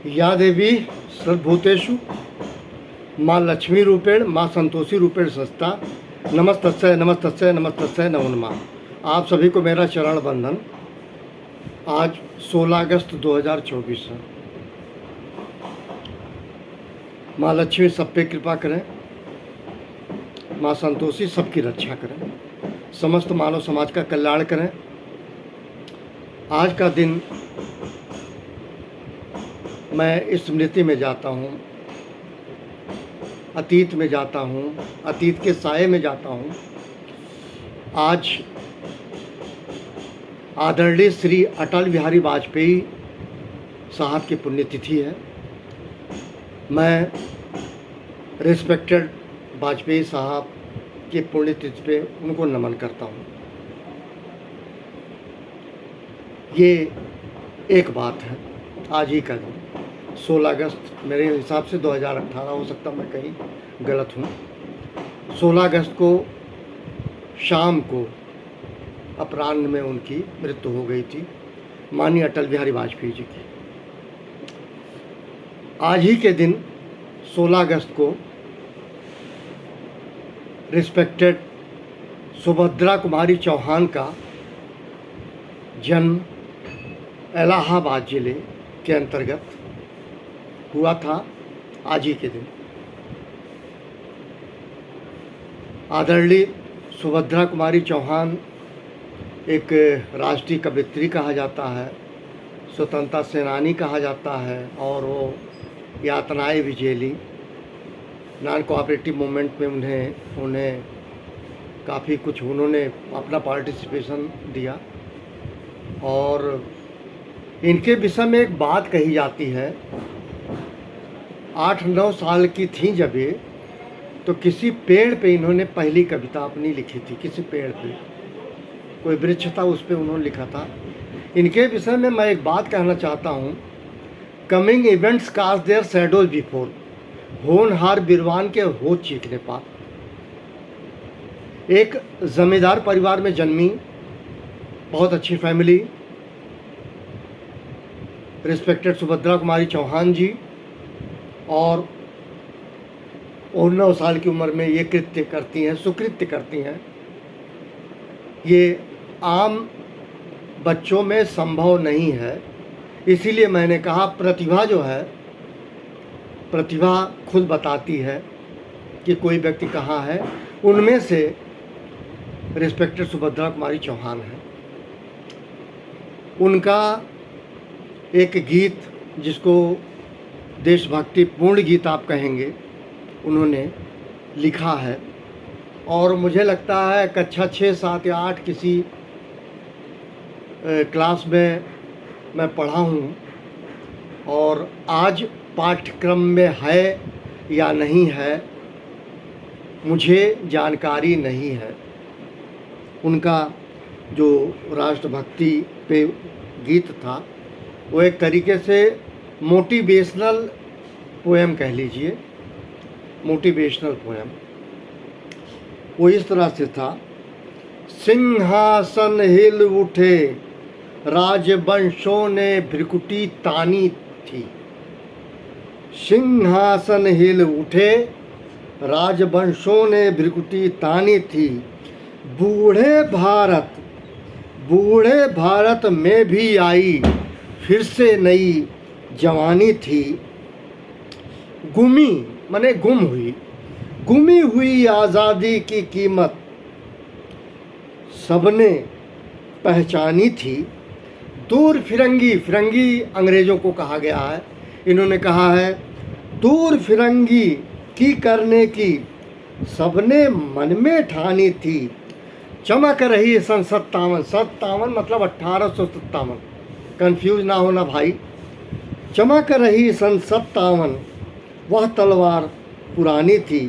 या देवी सर्वभूतेषु माँ लक्ष्मी रूपेण माँ संतोषी रूपेण संस्था। नमस्तस्यै नमस्तस्यै नमस्तस्यै नमो नमः। आप सभी को मेरा चरण वंदन। आज 16 अगस्त 2024 है। माँ लक्ष्मी सब पे कृपा करें, माँ संतोषी सबकी रक्षा करें, समस्त मानव समाज का कल्याण करें। आज का दिन मैं स्मृति में जाता हूँ, अतीत में जाता हूँ, अतीत के साये में जाता हूँ। आज आदरणीय श्री अटल बिहारी वाजपेयी साहब की पुण्यतिथि है। मैं रिस्पेक्टेड वाजपेयी साहब की पुण्यतिथि पे उनको नमन करता हूँ। ये एक बात है, आज ही का दिन 16 अगस्त मेरे हिसाब से 2018 हो सकता, मैं कहीं गलत हूँ। 16 अगस्त को शाम को अपराह्न में उनकी मृत्यु हो गई थी, माननीय अटल बिहारी वाजपेयी जी की। आज ही के दिन 16 अगस्त को रिस्पेक्टेड सुभद्रा कुमारी चौहान का जन्म इलाहाबाद ज़िले के अंतर्गत हुआ था। आज ही के दिन आदरणीय सुभद्रा कुमारी चौहान एक राष्ट्रीय कवयित्री कहा जाता है, स्वतंत्रता सेनानी कहा जाता है, और वो यातनाएं भी झेली। नॉन कोऑपरेटिव मूवमेंट में उन्हें काफ़ी कुछ उन्होंने अपना पार्टिसिपेशन दिया। और इनके विषय में एक बात कही जाती है, 8-9 साल की थी जब ये, तो किसी पेड़ पे इन्होंने पहली कविता अपनी लिखी थी। किसी पेड़ पे कोई वृक्ष था, उस पर उन्होंने लिखा था। इनके विषय में मैं एक बात कहना चाहता हूँ, coming events cast their shadows before, होनहार बिरवान के होठ चीखने पार। एक जमींदार परिवार में जन्मी, बहुत अच्छी फैमिली, रिस्पेक्टेड सुभद्रा कुमारी चौहान जी, और 9 साल की उम्र में ये कृत्य करती हैं, सुकृत्य करती हैं। ये आम बच्चों में संभव नहीं है। इसीलिए मैंने कहा प्रतिभा जो है, प्रतिभा खुद बताती है कि कोई व्यक्ति कहाँ है। उनमें से रिस्पेक्टेड सुभद्रा कुमारी चौहान है। उनका एक गीत, जिसको देशभक्ति पूर्ण गीत आप कहेंगे, उन्होंने लिखा है। और मुझे लगता है कक्षा 6, 7 या 8 किसी क्लास में मैं पढ़ा हूँ, और आज पाठ्यक्रम में है या नहीं है मुझे जानकारी नहीं है। उनका जो राष्ट्रभक्ति पे गीत था, वो एक तरीके से मोटिवेशनल पोएम कह लीजिए, मोटिवेशनल पोएम। वो इस तरह से था, सिंहासन हिल उठे राजवंशों ने भ्रिकुटी तानी थी। सिंहासन हिल उठे राजवंशों ने भ्रिकुटी तानी थी। बूढ़े भारत में भी आई फिर से नई जवानी थी। गुमी माने गुमी हुई आज़ादी की कीमत सबने पहचानी थी। दूर फिरंगी अंग्रेज़ों को कहा गया है। इन्होंने कहा है, दूर फिरंगी की करने की सबने मन में ठानी थी। चमक रही सन 57 मतलब 1857, कंफ्यूज ना होना भाई। चमक रही सन 57 वह तलवार पुरानी थी।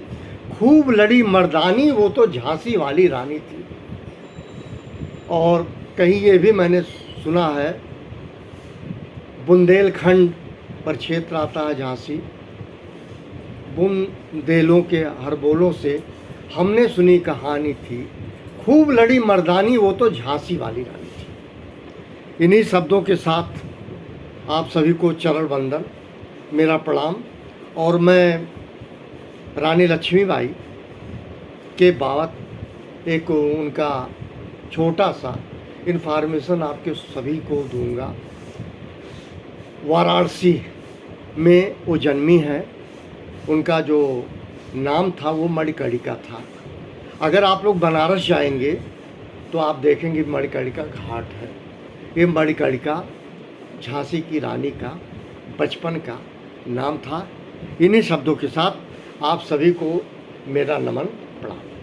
खूब लड़ी मर्दानी वो तो झांसी वाली रानी थी। और कहीं ये भी मैंने सुना है, बुंदेलखंड पर क्षेत्र आता है झांसी। बुंदेलों के हरबोलों से हमने सुनी कहानी थी। खूब लड़ी मर्दानी वो तो झांसी वाली रानी थी। इन्हीं शब्दों के साथ आप सभी को चरण वंदन। मेरा प्रणाम। और मैं रानी लक्ष्मीबाई के बाबत एक उनका छोटा सा इन्फॉर्मेशन आपके सभी को दूंगा। वाराणसी में वो जन्मी है। उनका जो नाम था वो मणिकर्णिका था। अगर आप लोग बनारस जाएंगे तो आप देखेंगे मणिकर्णिका घाट है। ये मणिकर्णिका झांसी की रानी का बचपन का नाम था। इन्हीं शब्दों के साथ आप सभी को मेरा नमन प्रणाम।